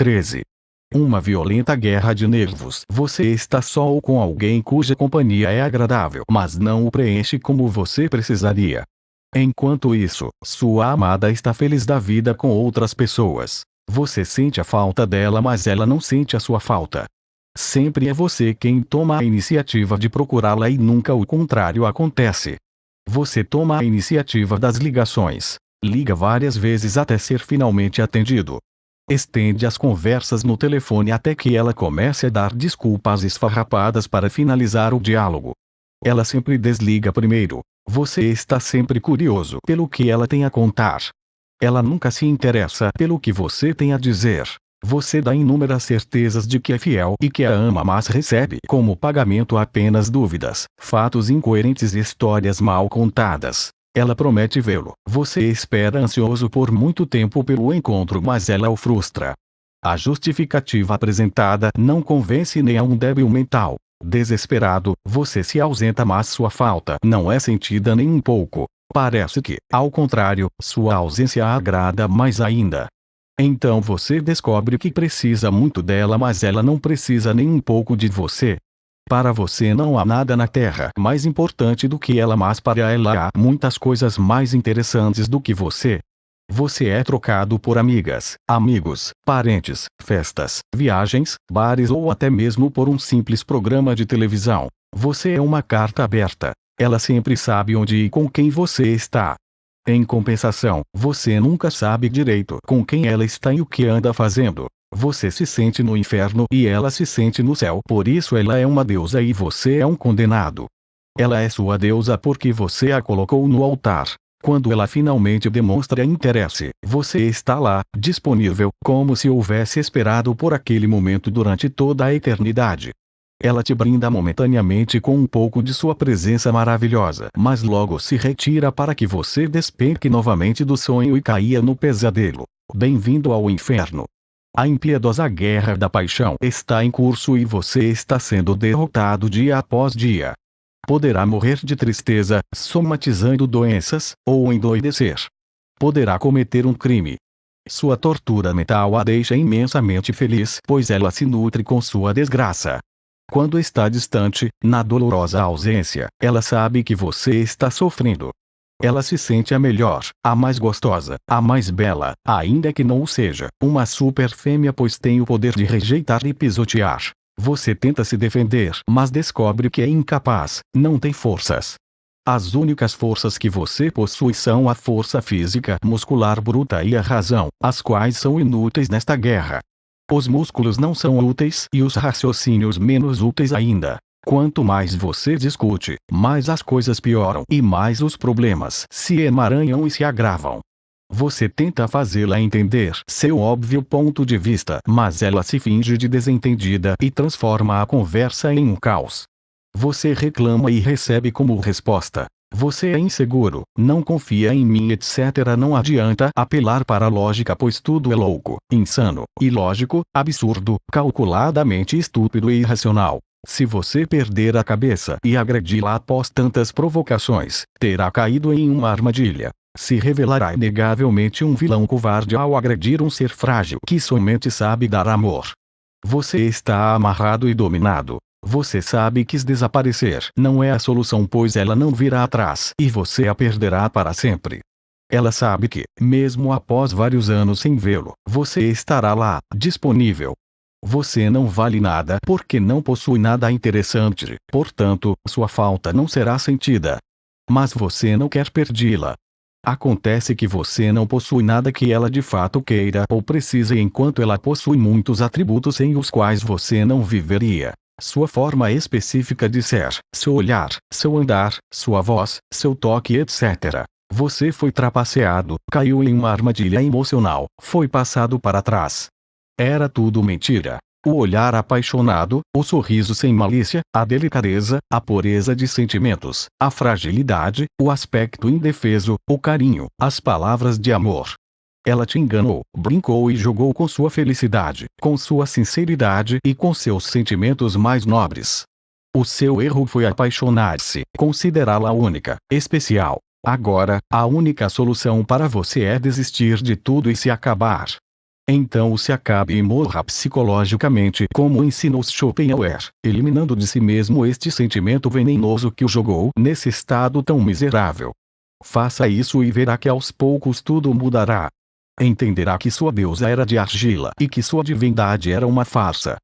13. Uma violenta guerra de nervos. Você está só ou com alguém cuja companhia é agradável, mas não o preenche como você precisaria. Enquanto isso, sua amada está feliz da vida com outras pessoas. Você sente a falta dela, mas ela não sente a sua falta. Sempre é você quem toma a iniciativa de procurá-la e nunca o contrário acontece. Você toma a iniciativa das ligações. Liga várias vezes até ser finalmente atendido. Estende as conversas no telefone até que ela comece a dar desculpas esfarrapadas para finalizar o diálogo. Ela sempre desliga primeiro. Você está sempre curioso pelo que ela tem a contar. Ela nunca se interessa pelo que você tem a dizer. Você dá inúmeras certezas de que é fiel e que a ama, mas recebe como pagamento apenas dúvidas, fatos incoerentes e histórias mal contadas. Ela promete vê-lo. Você espera ansioso por muito tempo pelo encontro, mas ela o frustra. A justificativa apresentada não convence nem a um débil mental. Desesperado, você se ausenta, mas sua falta não é sentida nem um pouco. Parece que, ao contrário, sua ausência a agrada mais ainda. Então você descobre que precisa muito dela, mas ela não precisa nem um pouco de você. Para você não há nada na Terra mais importante do que ela, mas para ela há muitas coisas mais interessantes do que você. Você é trocado por amigas, amigos, parentes, festas, viagens, bares ou até mesmo por um simples programa de televisão. Você é uma carta aberta. Ela sempre sabe onde e com quem você está. Em compensação, você nunca sabe direito com quem ela está e o que anda fazendo. Você se sente no inferno e ela se sente no céu. Por isso ela é uma deusa e você é um condenado. Ela é sua deusa porque você a colocou no altar. Quando ela finalmente demonstra interesse, você está lá, disponível, como se houvesse esperado por aquele momento durante toda a eternidade. Ela te brinda momentaneamente com um pouco de sua presença maravilhosa, mas logo se retira para que você despenque novamente do sonho e caia no pesadelo. Bem-vindo ao inferno. A impiedosa guerra da paixão está em curso e você está sendo derrotado dia após dia. Poderá morrer de tristeza, somatizando doenças, ou endoidecer. Poderá cometer um crime. Sua tortura mental a deixa imensamente feliz, pois ela se nutre com sua desgraça. Quando está distante, na dolorosa ausência, ela sabe que você está sofrendo. Ela se sente a melhor, a mais gostosa, a mais bela, ainda que não o seja, uma super fêmea, pois tem o poder de rejeitar e pisotear. Você tenta se defender, mas descobre que é incapaz, não tem forças. As únicas forças que você possui são a força física, muscular bruta e a razão, as quais são inúteis nesta guerra. Os músculos não são úteis e os raciocínios menos úteis ainda. Quanto mais você discute, mais as coisas pioram e mais os problemas se emaranham e se agravam. Você tenta fazê-la entender seu óbvio ponto de vista, mas ela se finge de desentendida e transforma a conversa em um caos. Você reclama e recebe como resposta: você é inseguro, não confia em mim, etc. Não adianta apelar para a lógica, pois tudo é louco, insano, ilógico, absurdo, calculadamente estúpido e irracional. Se você perder a cabeça e agredi-la após tantas provocações, terá caído em uma armadilha. Se revelará inegavelmente um vilão covarde ao agredir um ser frágil que somente sabe dar amor. Você está amarrado e dominado. Você sabe que desaparecer não é a solução, pois ela não virá atrás e você a perderá para sempre. Ela sabe que, mesmo após vários anos sem vê-lo, você estará lá, disponível. Você não vale nada porque não possui nada interessante, portanto, sua falta não será sentida. Mas você não quer perdê-la. Acontece que você não possui nada que ela de fato queira ou precise, enquanto ela possui muitos atributos sem os quais você não viveria. Sua forma específica de ser, seu olhar, seu andar, sua voz, seu toque, etc. Você foi trapaceado, caiu em uma armadilha emocional, foi passado para trás. Era tudo mentira. O olhar apaixonado, o sorriso sem malícia, a delicadeza, a pureza de sentimentos, a fragilidade, o aspecto indefeso, o carinho, as palavras de amor. Ela te enganou, brincou e jogou com sua felicidade, com sua sinceridade e com seus sentimentos mais nobres. O seu erro foi apaixonar-se, considerá-la única, especial. Agora, a única solução para você é desistir de tudo e se acabar. Então se acabe e morra psicologicamente, como ensinou Schopenhauer, eliminando de si mesmo este sentimento venenoso que o jogou nesse estado tão miserável. Faça isso e verá que aos poucos tudo mudará. Entenderá que sua deusa era de argila e que sua divindade era uma farsa.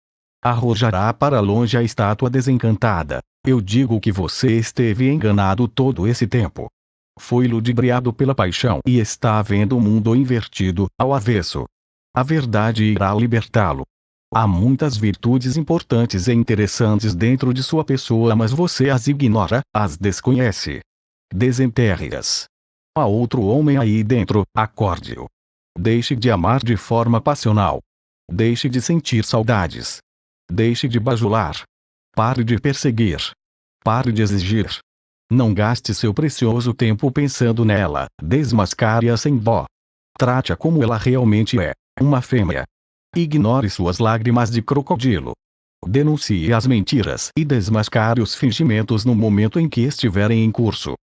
Arrojará para longe a estátua desencantada. Eu digo que você esteve enganado todo esse tempo. Foi ludibriado pela paixão e está vendo o mundo invertido, ao avesso. A verdade irá libertá-lo. Há muitas virtudes importantes e interessantes dentro de sua pessoa, mas você as ignora, as desconhece. Desenterre-as. Há outro homem aí dentro, acorde-o. Deixe de amar de forma passional. Deixe de sentir saudades. Deixe de bajular. Pare de perseguir. Pare de exigir. Não gaste seu precioso tempo pensando nela, desmascare-a sem dó. Trate-a como ela realmente é, uma fêmea. Ignore suas lágrimas de crocodilo. Denuncie as mentiras e desmascare os fingimentos no momento em que estiverem em curso.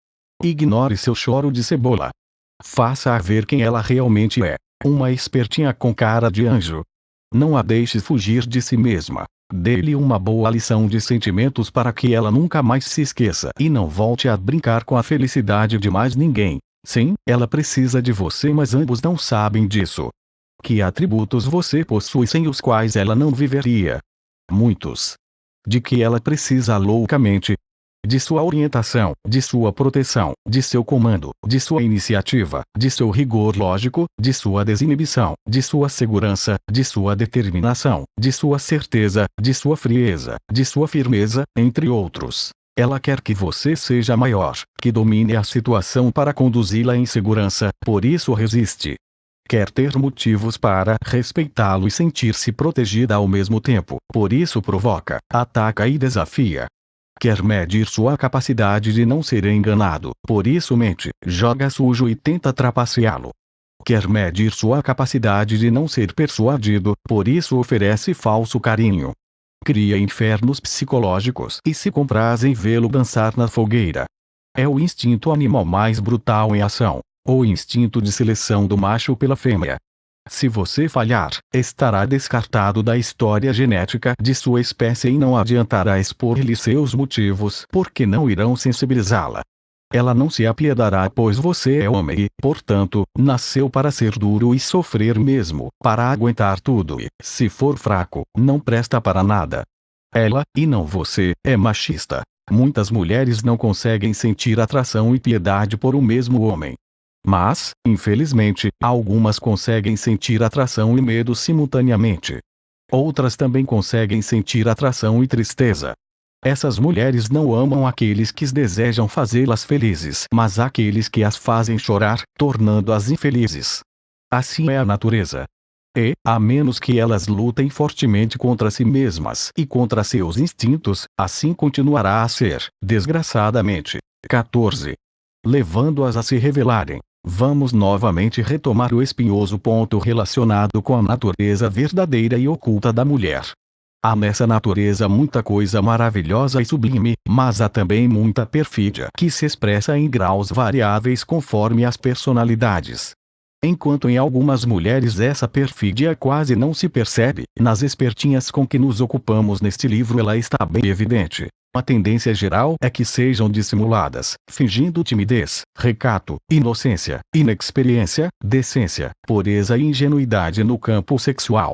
Ignore seu choro de cebola. Faça-a ver quem ela realmente é, uma espertinha com cara de anjo. Não a deixe fugir de si mesma. Dê-lhe uma boa lição de sentimentos para que ela nunca mais se esqueça e não volte a brincar com a felicidade de mais ninguém. Sim, ela precisa de você, mas ambos não sabem disso. Que atributos você possui sem os quais ela não viveria? Muitos. De que ela precisa loucamente? De sua orientação, de sua proteção, de seu comando, de sua iniciativa, de seu rigor lógico, de sua desinibição, de sua segurança, de sua determinação, de sua certeza, de sua frieza, de sua firmeza, entre outros. Ela quer que você seja maior, que domine a situação para conduzi-la em segurança, por isso resiste. Quer ter motivos para respeitá-lo e sentir-se protegida ao mesmo tempo, por isso provoca, ataca e desafia. Quer medir sua capacidade de não ser enganado, por isso mente, joga sujo e tenta trapaceá-lo. Quer medir sua capacidade de não ser persuadido, por isso oferece falso carinho. Cria infernos psicológicos e se compraz em vê-lo dançar na fogueira. É o instinto animal mais brutal em ação, o instinto de seleção do macho pela fêmea. Se você falhar, estará descartado da história genética de sua espécie e não adiantará expor-lhe seus motivos, porque não irão sensibilizá-la. Ela não se apiedará, pois você é homem e, portanto, nasceu para ser duro e sofrer mesmo, para aguentar tudo e, se for fraco, não presta para nada. Ela, e não você, é machista. Muitas mulheres não conseguem sentir atração e piedade por um mesmo homem. Mas, infelizmente, algumas conseguem sentir atração e medo simultaneamente. Outras também conseguem sentir atração e tristeza. Essas mulheres não amam aqueles que desejam fazê-las felizes, mas aqueles que as fazem chorar, tornando-as infelizes. Assim é a natureza. E, a menos que elas lutem fortemente contra si mesmas e contra seus instintos, assim continuará a ser, desgraçadamente. 14. Levando-as a se revelarem. Vamos novamente retomar o espinhoso ponto relacionado com a natureza verdadeira e oculta da mulher. Há nessa natureza muita coisa maravilhosa e sublime, mas há também muita perfídia que se expressa em graus variáveis conforme as personalidades. Enquanto em algumas mulheres essa perfídia quase não se percebe, nas espertinhas com que nos ocupamos neste livro ela está bem evidente. A tendência geral é que sejam dissimuladas, fingindo timidez, recato, inocência, inexperiência, decência, pureza e ingenuidade no campo sexual.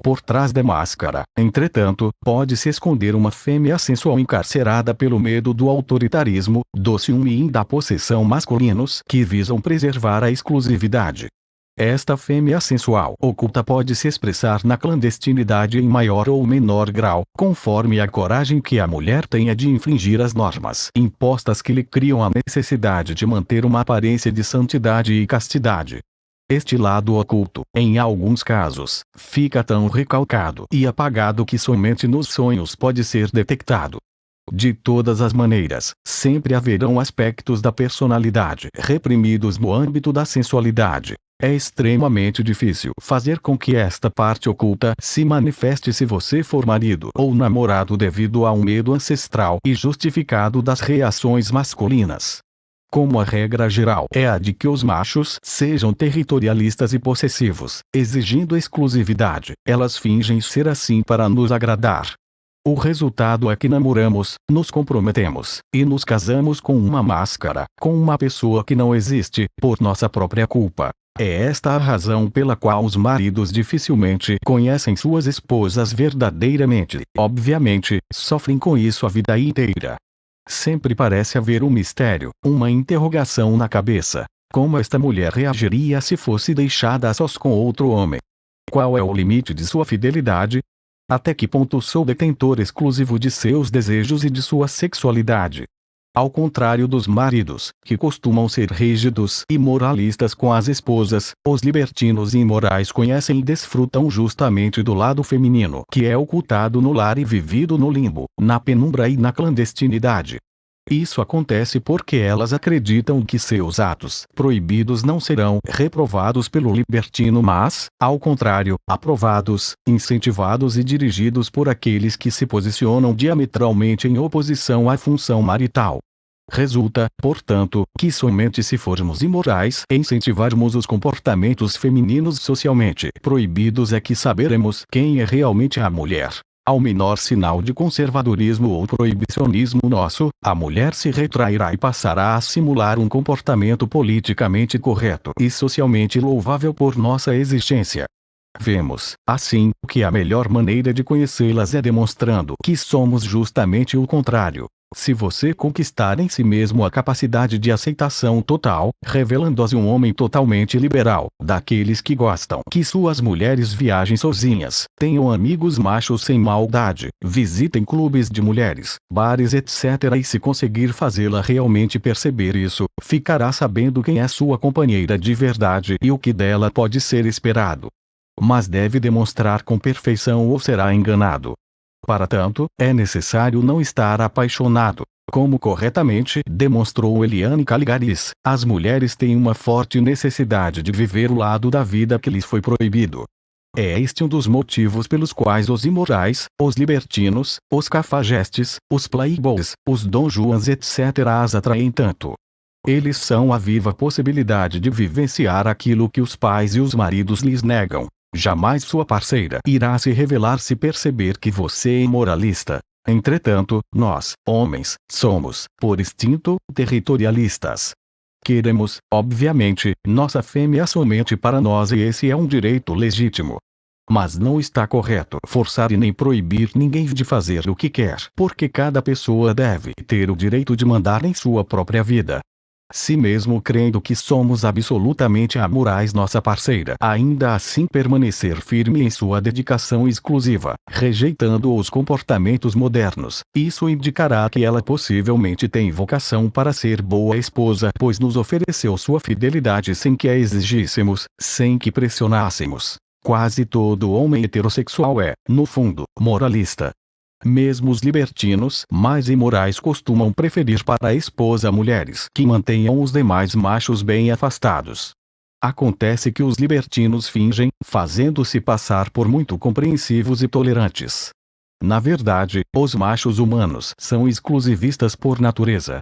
Por trás da máscara, entretanto, pode-se esconder uma fêmea sensual encarcerada pelo medo do autoritarismo, do ciúme e da possessão masculinos que visam preservar a exclusividade. Esta fêmea sensual oculta pode se expressar na clandestinidade em maior ou menor grau, conforme a coragem que a mulher tenha de infringir as normas impostas que lhe criam a necessidade de manter uma aparência de santidade e castidade. Este lado oculto, em alguns casos, fica tão recalcado e apagado que somente nos sonhos pode ser detectado. De todas as maneiras, sempre haverão aspectos da personalidade reprimidos no âmbito da sensualidade. É extremamente difícil fazer com que esta parte oculta se manifeste se você for marido ou namorado devido a um medo ancestral e justificado das reações masculinas. Como a regra geral é a de que os machos sejam territorialistas e possessivos, exigindo exclusividade, elas fingem ser assim para nos agradar. O resultado é que namoramos, nos comprometemos, e nos casamos com uma máscara, com uma pessoa que não existe, por nossa própria culpa. É esta a razão pela qual os maridos dificilmente conhecem suas esposas verdadeiramente. Obviamente, sofrem com isso a vida inteira. Sempre parece haver um mistério, uma interrogação na cabeça. Como esta mulher reagiria se fosse deixada a sós com outro homem? Qual é o limite de sua fidelidade? Até que ponto sou detentor exclusivo de seus desejos e de sua sexualidade? Ao contrário dos maridos, que costumam ser rígidos e moralistas com as esposas, os libertinos e imorais conhecem e desfrutam justamente do lado feminino, que é ocultado no lar e vivido no limbo, na penumbra e na clandestinidade. Isso acontece porque elas acreditam que seus atos proibidos não serão reprovados pelo libertino, mas, ao contrário, aprovados, incentivados e dirigidos por aqueles que se posicionam diametralmente em oposição à função marital. Resulta, portanto, que somente se formos imorais e incentivarmos os comportamentos femininos socialmente proibidos é que saberemos quem é realmente a mulher. Ao menor sinal de conservadorismo ou proibicionismo nosso, a mulher se retrairá e passará a simular um comportamento politicamente correto e socialmente louvável por nossa exigência. Vemos, assim, que a melhor maneira de conhecê-las é demonstrando que somos justamente o contrário. Se você conquistar em si mesmo a capacidade de aceitação total, revelando-se um homem totalmente liberal, daqueles que gostam que suas mulheres viajem sozinhas, tenham amigos machos sem maldade, visitem clubes de mulheres, bares etc. e se conseguir fazê-la realmente perceber isso, ficará sabendo quem é sua companheira de verdade e o que dela pode ser esperado. Mas deve demonstrar com perfeição ou será enganado. Para tanto, é necessário não estar apaixonado. Como corretamente demonstrou Eliane Caligaris, as mulheres têm uma forte necessidade de viver o lado da vida que lhes foi proibido. É este um dos motivos pelos quais os imorais, os libertinos, os cafajestes, os playboys, os Dom Juans etc. as atraem tanto. Eles são a viva possibilidade de vivenciar aquilo que os pais e os maridos lhes negam. Jamais sua parceira irá se revelar se perceber que você é imoralista. Entretanto, nós, homens, somos, por instinto, territorialistas. Queremos, obviamente, nossa fêmea somente para nós e esse é um direito legítimo. Mas não está correto forçar e nem proibir ninguém de fazer o que quer, porque cada pessoa deve ter o direito de mandar em sua própria vida. Se mesmo crendo que somos absolutamente amorais nossa parceira ainda assim permanecer firme em sua dedicação exclusiva, rejeitando os comportamentos modernos, isso indicará que ela possivelmente tem vocação para ser boa esposa, pois nos ofereceu sua fidelidade sem que a exigíssemos, sem que pressionássemos. Quase todo homem heterossexual é, no fundo, moralista. Mesmo os libertinos mais imorais costumam preferir para a esposa mulheres que mantenham os demais machos bem afastados. Acontece que os libertinos fingem, fazendo-se passar por muito compreensivos e tolerantes. Na verdade, os machos humanos são exclusivistas por natureza.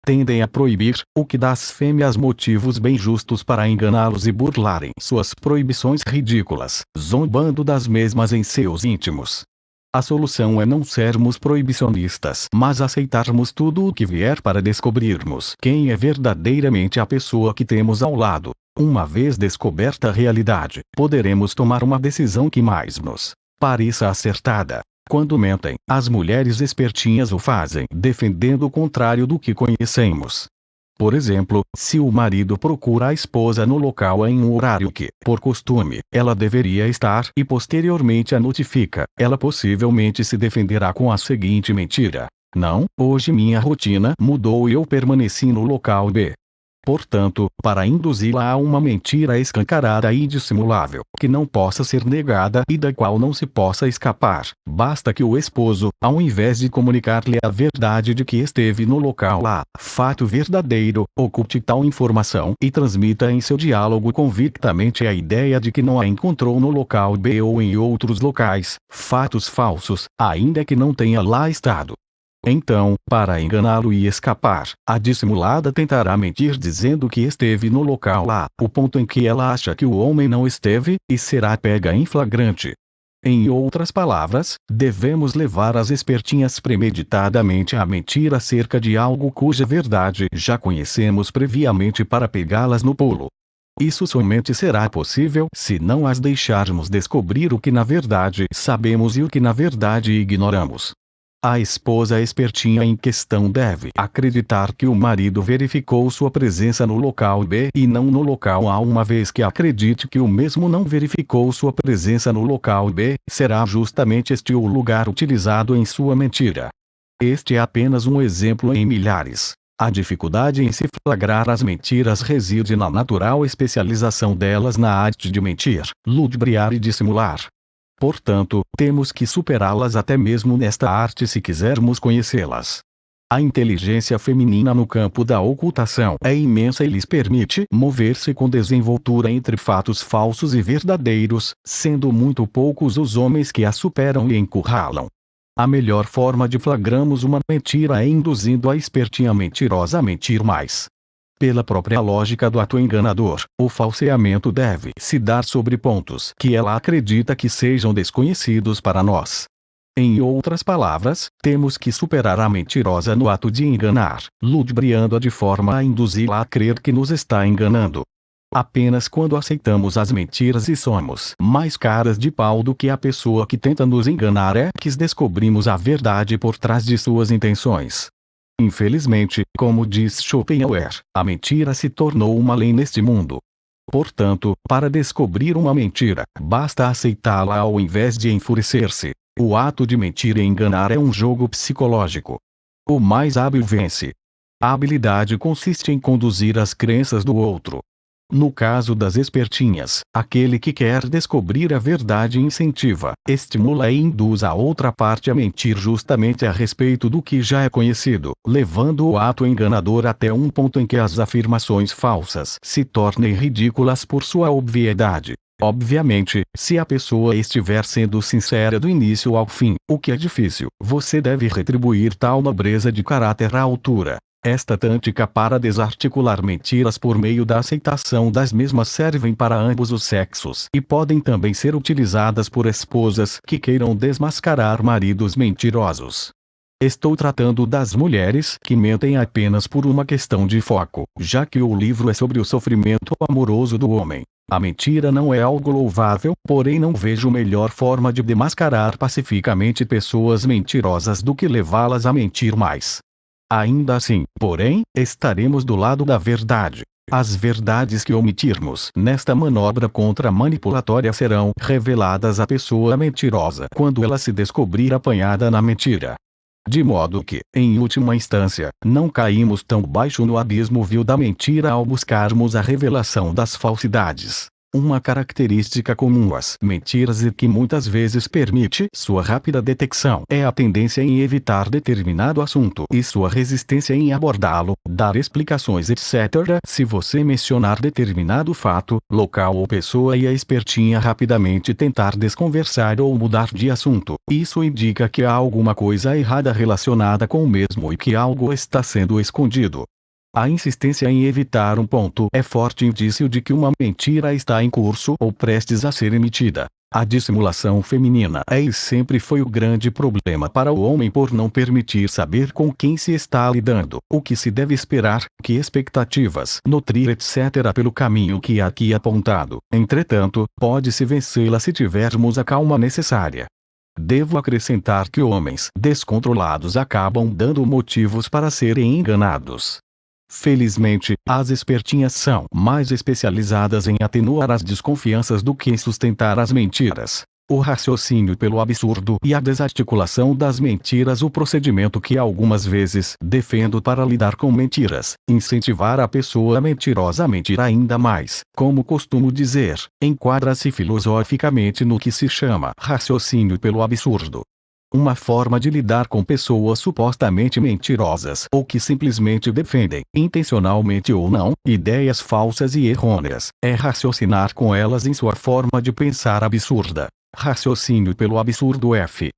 Tendem a proibir, o que dá às fêmeas motivos bem justos para enganá-los e burlarem suas proibições ridículas, zombando das mesmas em seus íntimos. A solução é não sermos proibicionistas, mas aceitarmos tudo o que vier para descobrirmos quem é verdadeiramente a pessoa que temos ao lado. Uma vez descoberta a realidade, poderemos tomar uma decisão que mais nos pareça acertada. Quando mentem, as mulheres espertinhas o fazem defendendo o contrário do que conhecemos. Por exemplo, se o marido procura a esposa no local em um horário que, por costume, ela deveria estar e posteriormente a notifica, ela possivelmente se defenderá com a seguinte mentira: não, hoje minha rotina mudou e eu permaneci no local B. Portanto, para induzi-la a uma mentira escancarada e dissimulável, que não possa ser negada e da qual não se possa escapar, basta que o esposo, ao invés de comunicar-lhe a verdade de que esteve no local A, fato verdadeiro, oculte tal informação e transmita em seu diálogo convictamente a ideia de que não a encontrou no local B ou em outros locais, fatos falsos, ainda que não tenha lá estado. Então, para enganá-lo e escapar, a dissimulada tentará mentir dizendo que esteve no local A, o ponto em que ela acha que o homem não esteve, e será pega em flagrante. Em outras palavras, devemos levar as espertinhas premeditadamente a mentir acerca de algo cuja verdade já conhecemos previamente para pegá-las no pulo. Isso somente será possível se não as deixarmos descobrir o que na verdade sabemos e o que na verdade ignoramos. A esposa espertinha em questão deve acreditar que o marido verificou sua presença no local B e não no local A. Uma vez que acredite que o mesmo não verificou sua presença no local B, será justamente este o lugar utilizado em sua mentira. Este é apenas um exemplo em milhares. A dificuldade em se flagrar as mentiras reside na natural especialização delas na arte de mentir, ludibriar e dissimular. Portanto, temos que superá-las até mesmo nesta arte se quisermos conhecê-las. A inteligência feminina no campo da ocultação é imensa e lhes permite mover-se com desenvoltura entre fatos falsos e verdadeiros, sendo muito poucos os homens que a superam e encurralam. A melhor forma de flagrarmos uma mentira é induzindo a espertinha mentirosa a mentir mais. Pela própria lógica do ato enganador, o falseamento deve se dar sobre pontos que ela acredita que sejam desconhecidos para nós. Em outras palavras, temos que superar a mentirosa no ato de enganar, ludibriando-a de forma a induzi-la a crer que nos está enganando. Apenas quando aceitamos as mentiras e somos mais caras de pau do que a pessoa que tenta nos enganar é que descobrimos a verdade por trás de suas intenções. Infelizmente, como diz Schopenhauer, a mentira se tornou uma lei neste mundo. Portanto, para descobrir uma mentira, basta aceitá-la ao invés de enfurecer-se. O ato de mentir e enganar é um jogo psicológico. O mais hábil vence. A habilidade consiste em conduzir as crenças do outro. No caso das espertinhas, aquele que quer descobrir a verdade incentiva, estimula e induz a outra parte a mentir justamente a respeito do que já é conhecido, levando o ato enganador até um ponto em que as afirmações falsas se tornem ridículas por sua obviedade. Obviamente, se a pessoa estiver sendo sincera do início ao fim, o que é difícil, você deve retribuir tal nobreza de caráter à altura. Esta tática para desarticular mentiras por meio da aceitação das mesmas servem para ambos os sexos e podem também ser utilizadas por esposas que queiram desmascarar maridos mentirosos. Estou tratando das mulheres que mentem apenas por uma questão de foco, já que o livro é sobre o sofrimento amoroso do homem. A mentira não é algo louvável, porém não vejo melhor forma de desmascarar pacificamente pessoas mentirosas do que levá-las a mentir mais. Ainda assim, porém, estaremos do lado da verdade. As verdades que omitirmos nesta manobra contra-manipulatória serão reveladas à pessoa mentirosa quando ela se descobrir apanhada na mentira. De modo que, em última instância, não caímos tão baixo no abismo vil da mentira ao buscarmos a revelação das falsidades. Uma característica comum às mentiras e que muitas vezes permite sua rápida detecção é a tendência em evitar determinado assunto e sua resistência em abordá-lo, dar explicações etc. Se você mencionar determinado fato, local ou pessoa e a espertinha rapidamente tentar desconversar ou mudar de assunto, isso indica que há alguma coisa errada relacionada com o mesmo e que algo está sendo escondido. A insistência em evitar um ponto é forte indício de que uma mentira está em curso ou prestes a ser emitida. A dissimulação feminina é e sempre foi o grande problema para o homem por não permitir saber com quem se está lidando, o que se deve esperar, que expectativas nutrir etc. pelo caminho que é aqui apontado. Entretanto, pode-se vencê-la se tivermos a calma necessária. Devo acrescentar que homens descontrolados acabam dando motivos para serem enganados. Felizmente, as espertinhas são mais especializadas em atenuar as desconfianças do que em sustentar as mentiras. O raciocínio pelo absurdo e a desarticulação das mentiras, o procedimento que algumas vezes defendo para lidar com mentiras, incentivar a pessoa mentirosa a mentir ainda mais, como costumo dizer, enquadra-se filosoficamente no que se chama raciocínio pelo absurdo. Uma forma de lidar com pessoas supostamente mentirosas ou que simplesmente defendem, intencionalmente ou não, ideias falsas e errôneas, é raciocinar com elas em sua forma de pensar absurda. Raciocínio pelo absurdo F.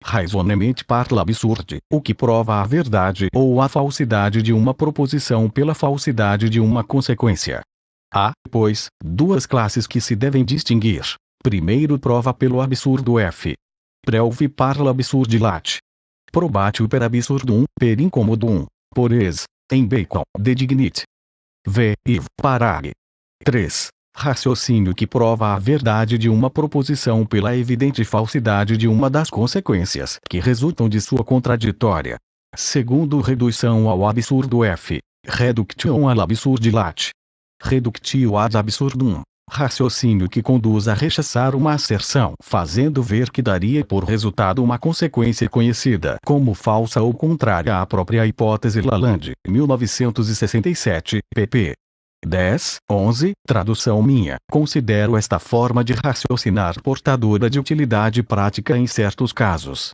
Raisonnement par l'absurde, o que prova a verdade ou a falsidade de uma proposição pela falsidade de uma consequência. Há, pois, duas classes que se devem distinguir. Primeiro, prova pelo absurdo F. Preuve par l'absurde lat. Probatio per absurdum, per incomodum. Por ex, em Bacon, de dignit. V. Iv. Parag. 3. Raciocínio que prova a verdade de uma proposição pela evidente falsidade de uma das consequências que resultam de sua contraditória. Segundo, redução ao absurdo F. Reduction al absurdi lat. Reductio ad absurdum. Raciocínio que conduz a rechaçar uma asserção, fazendo ver que daria por resultado uma consequência conhecida como falsa ou contrária à própria hipótese. Lalande, 1967, pp. 10, 11, tradução minha. Considero esta forma de raciocinar portadora de utilidade prática em certos casos.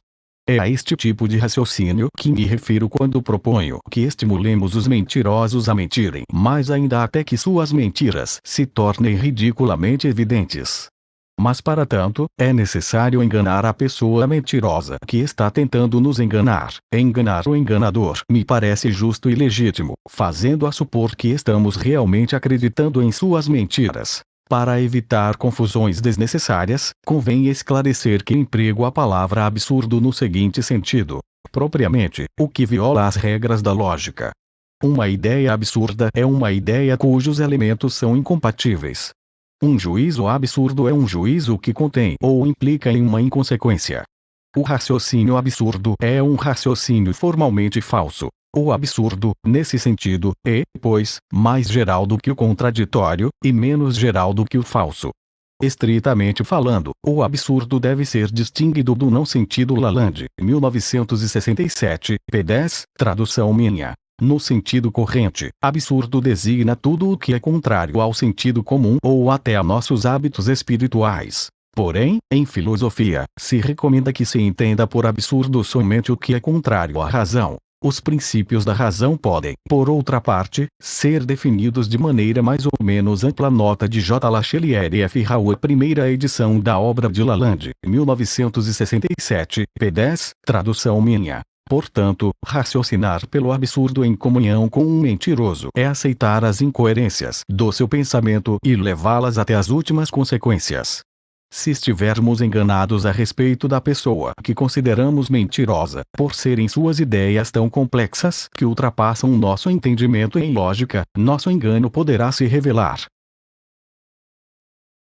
É a este tipo de raciocínio que me refiro quando proponho que estimulemos os mentirosos a mentirem mais ainda até que suas mentiras se tornem ridiculamente evidentes. Mas para tanto, é necessário enganar a pessoa mentirosa que está tentando nos enganar. Enganar o enganador me parece justo e legítimo, fazendo-a supor que estamos realmente acreditando em suas mentiras. Para evitar confusões desnecessárias, convém esclarecer que emprego a palavra absurdo no seguinte sentido: propriamente, o que viola as regras da lógica. Uma ideia absurda é uma ideia cujos elementos são incompatíveis. Um juízo absurdo é um juízo que contém ou implica em uma inconsequência. O raciocínio absurdo é um raciocínio formalmente falso. O absurdo, nesse sentido, é, pois, mais geral do que o contraditório, e menos geral do que o falso. Estritamente falando, o absurdo deve ser distinguido do não sentido. Lalande, 1967, p10, tradução minha. No sentido corrente, absurdo designa tudo o que é contrário ao sentido comum ou até a nossos hábitos espirituais. Porém, em filosofia, se recomenda que se entenda por absurdo somente o que é contrário à razão. Os princípios da razão podem, por outra parte, ser definidos de maneira mais ou menos ampla. Nota de J. Lachelier e F. Raoult, primeira edição da obra de Lalande, 1967, p10, tradução minha. Portanto, raciocinar pelo absurdo em comunhão com um mentiroso é aceitar as incoerências do seu pensamento e levá-las até as últimas consequências. Se estivermos enganados a respeito da pessoa que consideramos mentirosa, por serem suas ideias tão complexas que ultrapassam nosso entendimento em lógica, nosso engano poderá se revelar